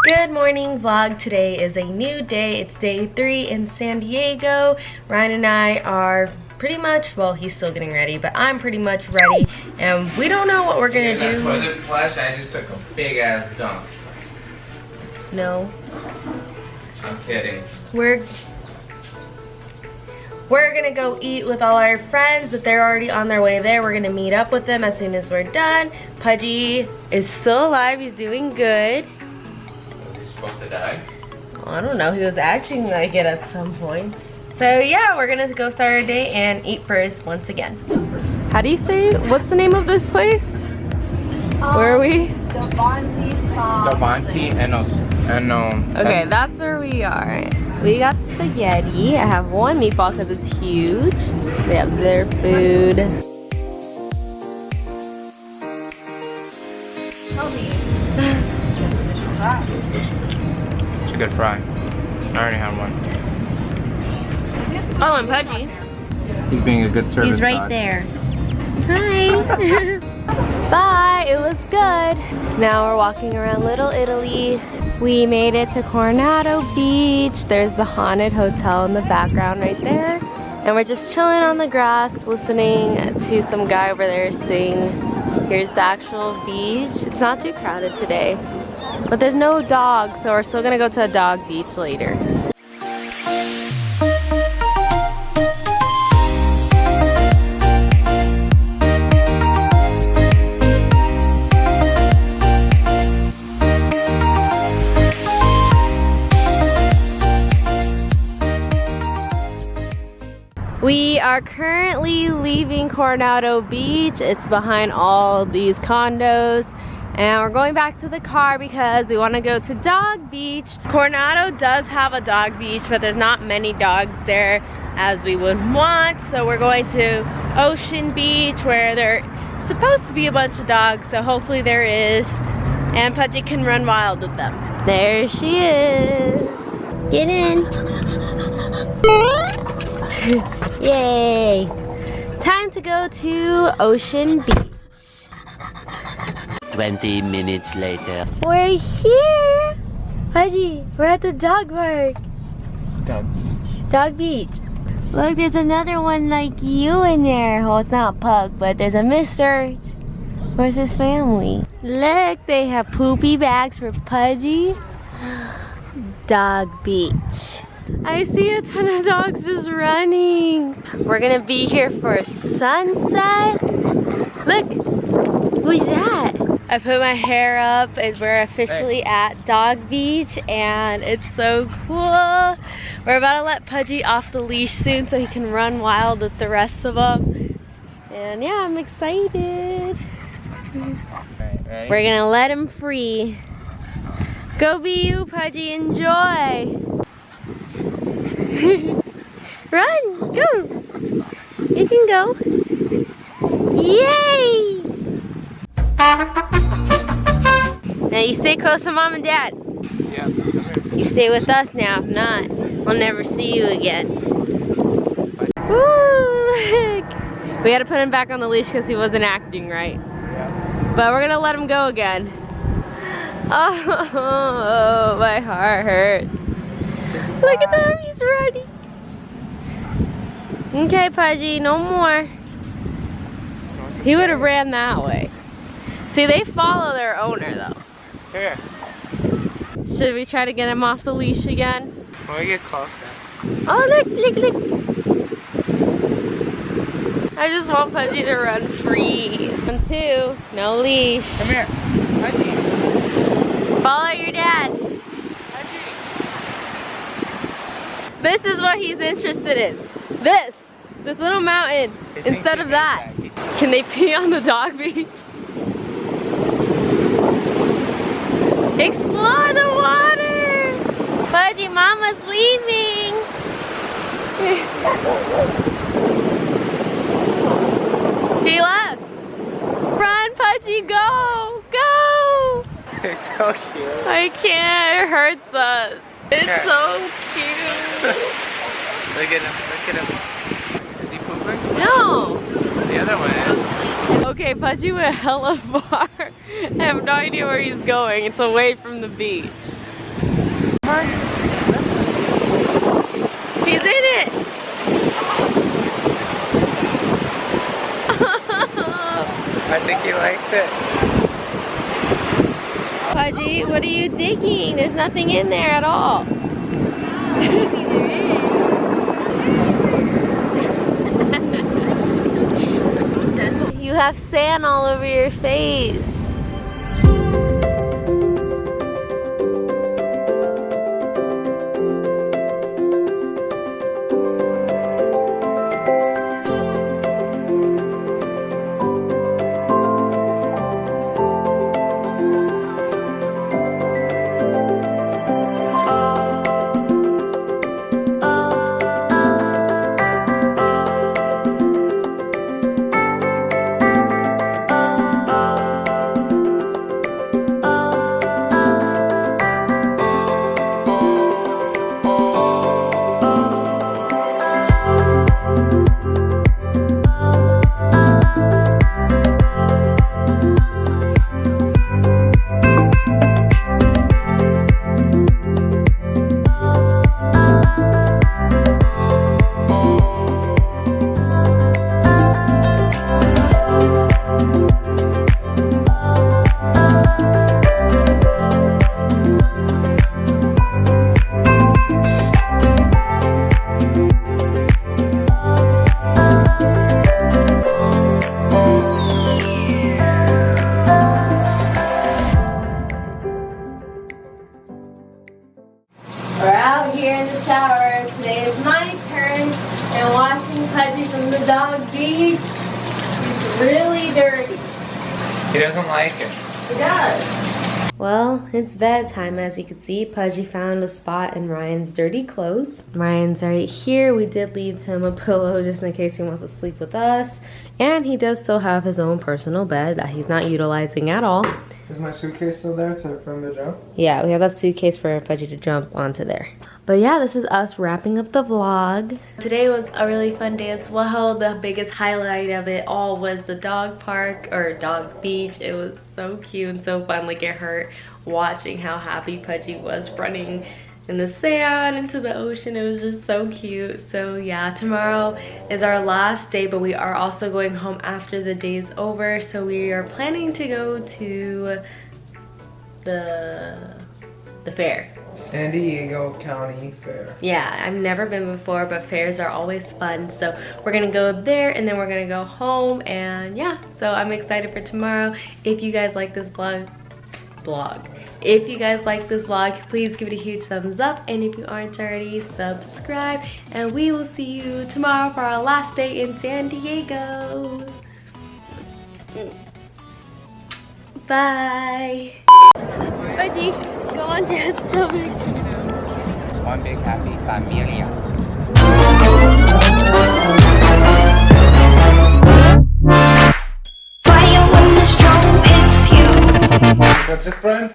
Good morning vlog. Today is a new day. It's day 3 in San Diego. Ryan and I are pretty much, well, he's still getting ready, but I'm pretty much ready, and we don't know what we're gonna do. For the plush, I just took a big ass dump. No. I'm kidding. We're gonna go eat with all our friends, but they're already on their way there. We're gonna meet up with them as soon as we're done. Pudgy is still alive. He's doing good. Was he supposed to die? I don't know. He was acting like it at some points. So yeah, we're gonna go start our day and eat first once again. How do you say, what's the name of this place? Where are we? Okay, that's where we are. We got spaghetti. I have one meatball because it's huge. They have their food. it's a good fry. I already had one. Oh, and Pudgy. He's being a good service. He's right there. Hi. Bye, it was good. Now we're walking around Little Italy. We made it to Coronado Beach. There's the haunted hotel in the background right there. And we're just chilling on the grass, listening to some guy over there sing. Here's the actual beach. It's not too crowded today, but there's no dogs, so we're still gonna go to a dog beach later. We are currently leaving Coronado Beach. It's behind all these condos. And we're going back to the car because we want to go to Dog Beach. Coronado does have a dog beach, but there's not many dogs there as we would want. So we're going to Ocean Beach where there's supposed to be a bunch of dogs. So hopefully there is. And Pudgy can run wild with them. There she is. Get in. Yay! Time to go to Ocean Beach. 20 minutes later. We're here! Pudgy, we're at the dog park. Dog Beach. Look, there's another one like you in there. Well, it's not Pug, but there's a Mister. Where's his family? Look, they have poopy bags for Pudgy. Dog Beach. I see a ton of dogs just running. We're gonna be here for sunset. Look, who's that? I put my hair up and we're officially at Dog Beach and it's so cool. We're about to let Pudgy off the leash soon so he can run wild with the rest of them. And yeah, I'm excited. Ready? We're gonna let him free. Go be you, Pudgy, enjoy. Run, go. You can go. Yay! Now you stay close to Mom and Dad. Yeah, come here. You stay with us now. If not, we'll never see you again. Woo, look. We had to put him back on the leash because he wasn't acting right. Yeah. But we're gonna let him go again. Oh, my heart hurts. Look at them, he's running. Okay, Pudgy, no more. He would have ran that way. See, they follow their owner though. Here. Should we try to get him off the leash again? When we get closer. Oh, look, look, look. I just want Pudgy to run free. 1, 2, no leash. Come here. Pudgy. Follow your dad. This is what he's interested in. This little mountain, instead of that. Can they pee on the dog beach? Explore the water! Pudgy, Mama's leaving! He left! Run, Pudgy, go! Go! It's so cute. I can't, it hurts us. It's so cute. Look at him, look at him. Is he pooping? No! The other one is. Okay, Pudgy went hella far. I have no idea where he's going. It's away from the beach. He's in it! I think he likes it. Pudgy, what are you digging? There's nothing in there at all. You have sand all over your face. We're out here in the shower. Today is my turn and washing Pudgy from the dog beach. He's really dirty. He doesn't like it. He does. Well, it's bedtime. As you can see, Pudgy found a spot in Ryan's dirty clothes. Ryan's right here. We did leave him a pillow just in case he wants to sleep with us. And he does still have his own personal bed that he's not utilizing at all. Is my suitcase still there for him to jump? Yeah, we have that suitcase for Pudgy to jump onto there. But yeah, this is us wrapping up the vlog. Today was a really fun day as well. The biggest highlight of it all was the dog park, or dog beach. It was so cute and so fun. Like, it hurt watching how happy Pudgy was running in the sand into the ocean. It was just so cute. So yeah, tomorrow is our last day, but we are also going home after the day's over. So we are planning to go to the fair. San Diego County Fair. Yeah, I've never been before, but fairs are always fun. So we're gonna go there and then we're gonna go home, and yeah, so I'm excited for tomorrow. If you guys like this if you guys like this vlog, please give it a huge thumbs up, and if you aren't already, subscribe, and we will see you tomorrow for our last day in San Diego. Bye. Pudgy, go on Dad's stomach. One big happy familia. Fire when the storm hits you. That's it, friend?